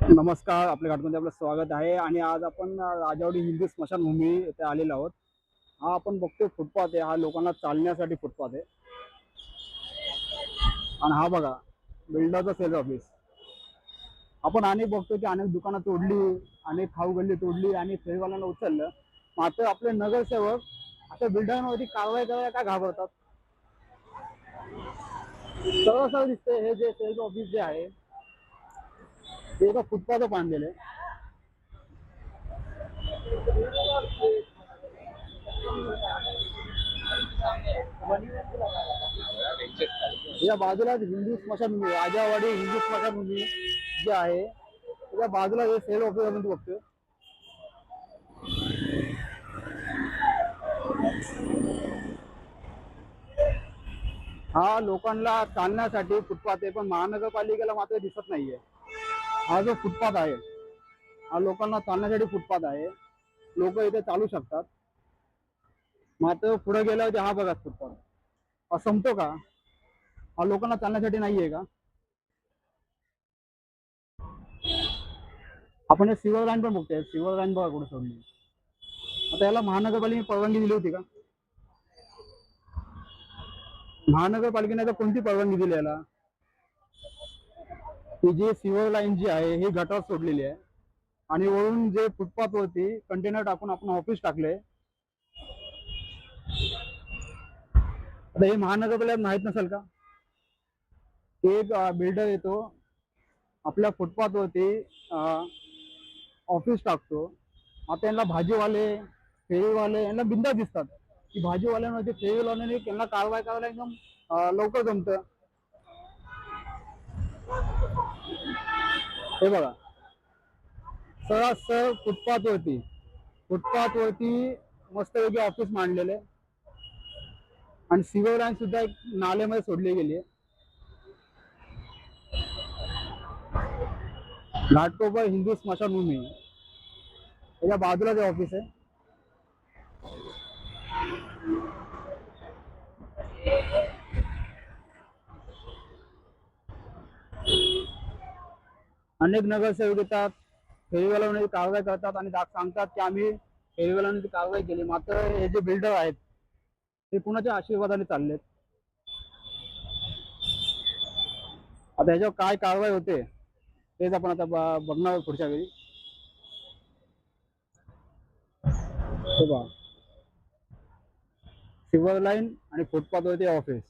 नमस्कार, आपल्या घाटमध्ये आपलं स्वागत आहे. आणि आज आपण राजावडी हिंदू स्मशानभूमी येथे आलेलो आहोत. हा आपण बघतोय फुटपाथ आहे. हा लोकांना चालण्यासाठी फुटपाथ आहे. आणि हा बघा, बिल्डरचं सेल ऑफिस. आपण अनेक बघतो की अनेक दुकानं तोडली, अनेक खाऊ गल्ली तोडली आणि फेरीवाल्यांना उचललं. मात्र आपले नगरसेवक अशा बिल्डरांवरती कारवाई करायला का घाबरतात? सरळ सरळ दिसते हे जे सेल्स ऑफिस जे आहे ते एका फुटपाथवर बांधलेलं आहे. या बाजूला हिंदू स्मशानभूमी, राजावाडी हिंदू स्मशानभूमी जे आहे त्याच्या बाजूला हे सेल ऑफिस आपण बघतोय. हा लोकांना चालण्यासाठी फुटपाथ आहे, पण महानगरपालिकेला मात्र दिसत नाहीये. हा जो फुटपाथ आहे हा लोकांना चालण्यासाठी फुटपाथ आहे. लोक इथे चालू शकतात. मात्र पुढे गेल्यावर हा बघा फुटपाथ हा संपतो का? हा लोकांना चालण्यासाठी नाहीये का? आपण हे सिवर लाईन पण बघतोय. सिवर लाईन बघा कुठे सोडली. आता याला महानगरपालिकेने परवानगी दिली होती का? महानगरपालिकेने तर कोणती परवानगी दिली याला? ही जी सिवर लाईन जी आहे ही गटार सोडलेली आहे आणि वरून जे फुटपाथ वरती कंटेनर टाकून आपण ऑफिस टाकले. आता हे महानगरपालिकेला माहित नसेल का? एक बिल्डर येतो, आपल्या फुटपाथ वरती ऑफिस टाकतो. आता यांना भाजीवाले, फेरीवाले यांना बिंदा दिसतात की भाजीवाल्यांवरती, फेरीवाल्यांनी त्यांना कारवाई करायला एकदम लवकर जमतं. हे बघा, सरळ फुटपाथ वरती मस्तपैकी ऑफिस मांडलेले आणि सिवर लाईन सुद्धा एक नाल्यामध्ये सोडली गेली आहे. घाटकोपर हिंदू स्मशानभूमी त्याच्या बाजूला जे ऑफिस आहे. अनेक नगरसेवक येतात, फेरीवाल्यांवर कारवाई करतात आणि सांगतात की आम्ही फेरीवाल्यांनी कारवाई केली. मात्र हे जे बिल्डर आहेत ते कुणाच्या आशीर्वादाने चाललेत? आता ह्याच्यावर काय कारवाई होते तेच आपण आता बघणार पुढच्या वेळी. सिल्वर लाईन आणि फुटपाथवरती ऑफिस.